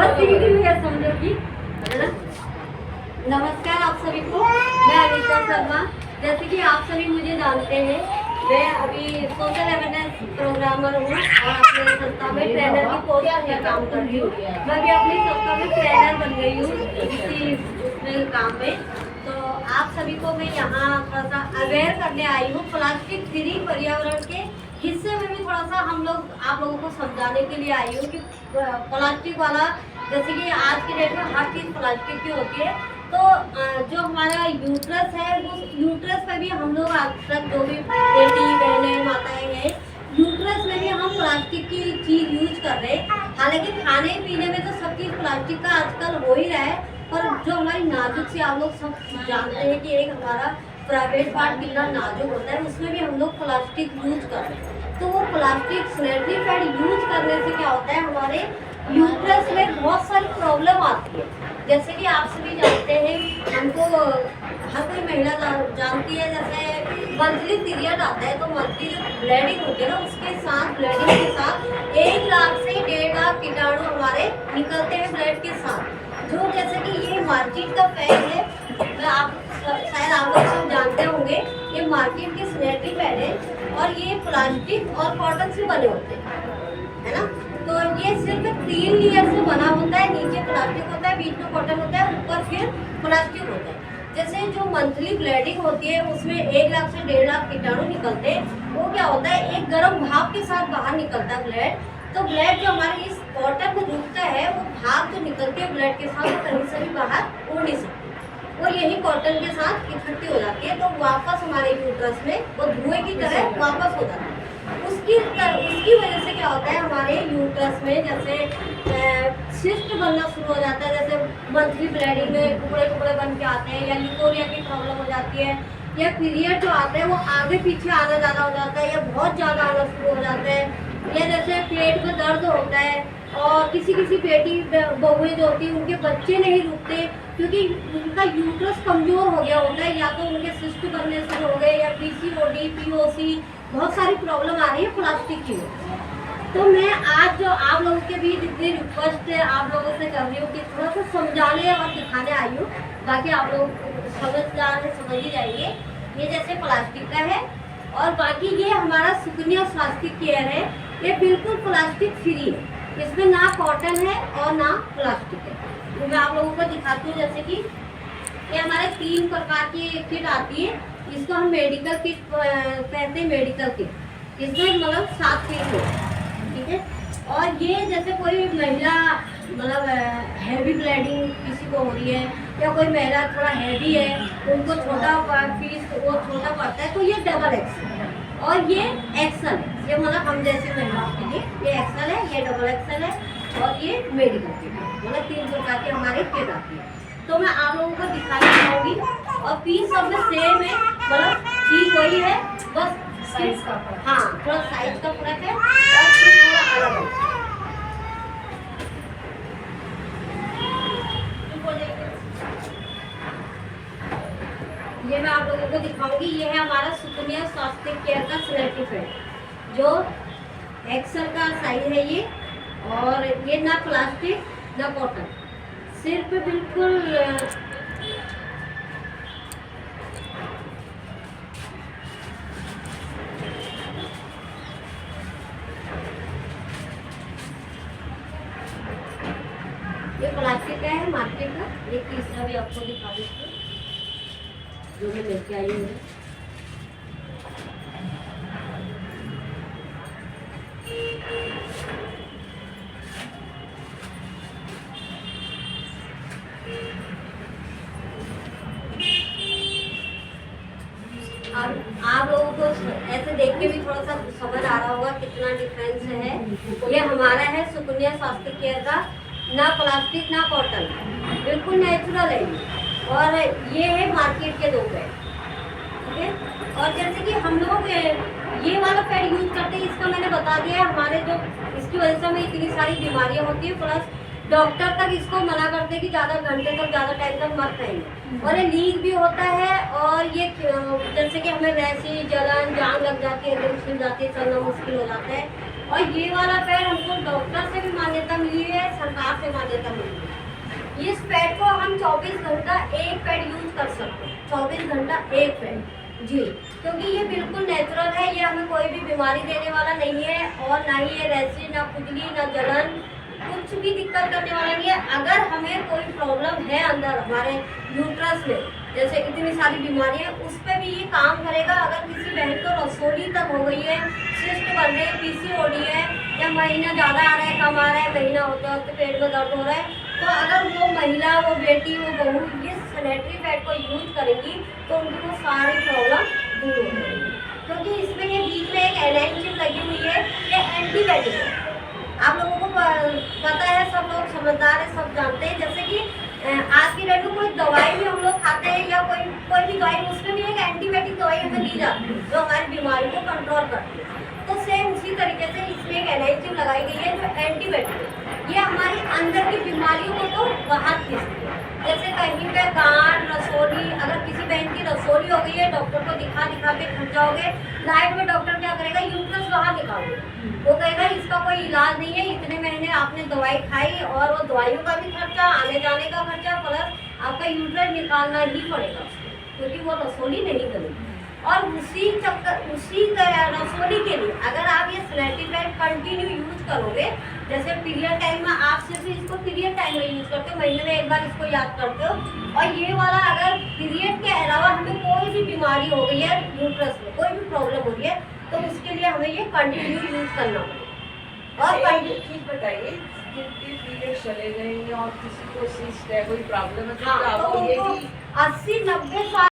सीख रही है समझो कि, है ना। नमस्कार आप सभी को, मैं अनीता शर्मा। जैसे कि आप सभी मुझे जानते हैं, मैं अभी सोशल अवेयरनेस प्रोग्रामर हूँ और अपने संस्था में ट्रेनर की पोस्ट में काम कर रही हूँ। मैं भी अपनी संस्था में ट्रेनर बन गई हूँ इसी उसमें काम में। तो आप सभी को मैं यहाँ थोड़ा सा अवेयर करने आई हूँ प्लास्टिक फ्री पर्यावरण के हिस्से में भी थोड़ा सा आप लोगों को समझाने के लिए आई हूँ कि प्लास्टिक वाला, जैसे कि आज की डेट में हर चीज़ प्लास्टिक की होती है। तो जो हमारा यूट्रस है, उस यूट्रस पे भी हम लोग आज तक जो भी बेटी बहनें माताएं हैं, यूट्रस में भी हम प्लास्टिक की चीज़ यूज कर रहे हैं। हालांकि खाने पीने में तो सब चीज़ प्लास्टिक का आजकल हो ही रहा है, पर जो हमारी नाजुक से आप लोग सब जानते हैं कि एक हमारा प्राइवेट पार्ट कितना नाजुक होता है, उसमें भी हम लोग प्लास्टिक यूज कर रहे हैं। तो वो प्लास्टिक सैनिटरी पैड यूज करने से क्या होता है, हमारे यूट्रस में बहुत सारी प्रॉब्लम आती है। जैसे कि आप सभी जानते हैं, हमको हर कोई महिला जानती है, जैसे मंथली पीरियड आता है तो मंथली जो ब्लीडिंग होती है ना, उसके साथ ब्लीडिंग के साथ 1 लाख से 1.5 लाख कीटाणु हमारे निकलते हैं ब्लड के साथ। जो जैसे कि ये मार्केट का पैड है, आप शायद आप लोग सब जानते होंगे, ये मार्केट के सैनिटरी पैड है और ये प्लास्टिक और कॉटन से बने होते हैं, है ना। तो ये सिर्फ 3 लेयर से बना होता है, नीचे प्लास्टिक होता है, बीच में कॉटन होता है, ऊपर फिर प्लास्टिक होता है। जैसे जो मंथली ब्लीडिंग होती है उसमें 1 लाख से 1.5 लाख कीटाणु निकलते हैं। वो क्या होता है, एक गर्म भाप के साथ बाहर निकलता है ब्लड। तो ब्लड जो हमारे इस कॉटन में रुकता है, वो भाप जो निकलती है ब्लड के साथ, कहीं से भी बाहर उड़ नहीं सकती, वो यही कॉटन के साथ इकट्ठी हो जाती है। तो वापस हमारे यूट्रस में वो धुएं की तरह वापस हो जाती है। उसकी वजह से क्या होता है, हमारे यूट्रस में जैसे सिस्ट बनना शुरू हो जाता है। जैसे मंथली ब्लीडिंग में टुकड़े टुकड़े बन के आते हैं, या लिकोरिया की प्रॉब्लम हो जाती है, या पीरियड जो आता है वो आगे पीछे आना ज़्यादा हो जाता है, या बहुत ज़्यादा आना शुरू हो जाता है, या जैसे पेट में दर्द होता है। और किसी किसी बेटी बहुएं जो होती हैं, उनके बच्चे नहीं रुकते क्योंकि उनका यूट्रस कमज़ोर हो गया होता है, या तो उनके सिस्ट बनने शुरू हो गए, या पीसीओडी, पीओसी, बहुत सारी प्रॉब्लम आ रही है प्लास्टिक की। तो मैं आज जो आप लोगों के बीच इतनी रिक्वेस्ट आप लोगों से कर रही हूँ कि थोड़ा सा समझाने और दिखाने आई हूँ। बाकी आप लोग समझदार है, समझ ही जाइए। ये जैसे प्लास्टिक का है, और बाकी ये हमारा सुकन्या स्वास्थ्य केयर है, ये बिल्कुल प्लास्टिक फ्री है। इसमें ना कॉटन है और ना प्लास्टिक है। तो मैं आप लोगों को दिखाती हूँ। जैसे कि ये हमारे 3 प्रकार की किट आती है। इसको हम मेडिकल किट कहते हैं, मेडिकल किट। इसमें मतलब 7 पीस हो, ठीक है। और ये जैसे कोई महिला मतलब हैवी ब्लीडिंग किसी को हो रही है, या कोई महिला थोड़ा हैवी है, उनको छोटा पीस वो छोटा पड़ता है, तो ये डबल एक्सल है। और ये एक्सल है, ये मतलब हम जैसे महिलाओं के लिए ये एक्सल है, ये डबल एक्सल है, और ये मेडिकल किट है। मतलब 3 प्रकार की हमारी किट आती है। तो मैं आप लोगों को दिखाना चाहूँगी, और पीस सब में सेम है, मतलब चीज़ वही है, बस साइज का फर्क। हाँ, थोड़ा साइज का फर्क है, और फिर थोड़ा अलग है। ये मैं आप लोगों को दिखाऊंगी। ये है हमारा सुकन्या स्वास्थ्य केयर का सैनिटरी पैड, जो एक्सल का साइज है ये। और ये ना प्लास्टिक ना कॉटन, सिर्फ बिल्कुल ये प्लास्टिक का है मार्केट का। एक तीसरा भी आपको दिखा देती हूँ, जो मैं लेके आई हूँ। आप लोगों को ऐसे देख के भी थोड़ा सा समझ आ रहा होगा कितना डिफरेंस है। ये हमारा है सुकन्या स्वास्थ्य केयर का, ना प्लास्टिक ना कॉटन, बिल्कुल नेचुरल है। और ये है मार्केट के 2 पैड, ठीक है। और जैसे कि हम लोग ये वाला पैड यूज करते हैं, इसका मैंने बता दिया है, हमारे जो इसकी वजह से हमें इतनी सारी बीमारियां होती है, प्लस डॉक्टर तक इसको मना करते हैं कि ज़्यादा घंटे तक ज़्यादा टाइम तक मत पहनिए। और ये लीक भी होता है, और ये जैसे कि हमें वैसी जलन जान लग जाती है, दिल छिल जाती है, चलना मुश्किल हो जाता है, और ये वाला पैड हमको डॉक्टर से भी मान्यता मिली है, सरकार से मान्यता मिली है। इस पैड को हम 24 घंटा एक पैड यूज कर सकते हैं, 24 घंटा एक पैड जी, क्योंकि ये बिल्कुल नेचुरल है, ये हमें कोई भी बीमारी देने वाला नहीं है और ना ही ये रैशेज, ना खुजली, ना जलन, कुछ भी दिक्कत करने वाला नहीं है। अगर हमें कोई प्रॉब्लम है अंदर हमारे यूट्रस में, जैसे इतनी सारी बीमारी है, उस पर भी ये काम करेगा। अगर किसी बहन को रसोली तक हो गई है, सिस्ट बन रही है, पीसीओडी है, या महीना ज़्यादा आ रहा है, कम आ रहा है, महीना होते होते पेट में दर्द हो रहा है, तो अगर वो महिला, वो बेटी, वो बहू ये सैनिटरी पैड को यूज करेंगी तो उनको सारी प्रॉब्लम दूर हो जाएगी। क्योंकि इसमें ये बीच में एक एनाइंजिन लगी हुई है, ये एंटीबायोटिक है। आप लोगों को पता है, सब लोग समझदार है, सब जानते हैं। जैसे कि आज की डेट में कोई दवाई भी हम लोग खाते हैं या कोई भी दवाई, उसमें भी एक एंटीबायोटिक दवाई हमें दी जाती है जो हमारी बीमारी को कंट्रोल करती है। तो सेम उसी तरीके से इसमें एक एनाइंजिन लगाई गई है जो एंटीबायोटिक है। ये हमारी अंदर की बीमारियों को तो बाहर खींचती है। जैसे कहीं पे गांठ, रसोली, अगर किसी बहन की रसोली हो गई है, डॉक्टर को दिखा के थक जाओगे, लाइट में डॉक्टर क्या करेगा, यूट्रस बाहर निकालोगे, वो कहेगा इसका कोई इलाज नहीं है, इतने महीने आपने दवाई खाई और वो दवाइयों का भी खर्चा, आने जाने का खर्चा, प्लस आपका यूट्रस निकालना ही पड़ेगा उसको, क्योंकि वो रसोली नहीं करेगी। और उसी रसोली के लिए अगर आप ये सैनिटरी पैड कंटिन्यू यूज करोगे, जैसे पीरियड टाइम में आप सिर्फ इसको पीरियड टाइम में यूज करते हो, महीने में एक बार इसको याद करते हो, और ये वाला अगर पीरियड के अलावा हमें कोई भी बीमारी हो गई है, यूट्रस में कोई भी प्रॉब्लम हो रही है, तो उसके लिए हमें ये कंटिन्यू यूज करना पड़ेगा। और एक चीज बताइए, जिनके पीरियड चले गए और किसी को सिस्ट है, कोई प्रॉब्लम है, तो हाँ, तो आपको ये उनको भी 80-90 साल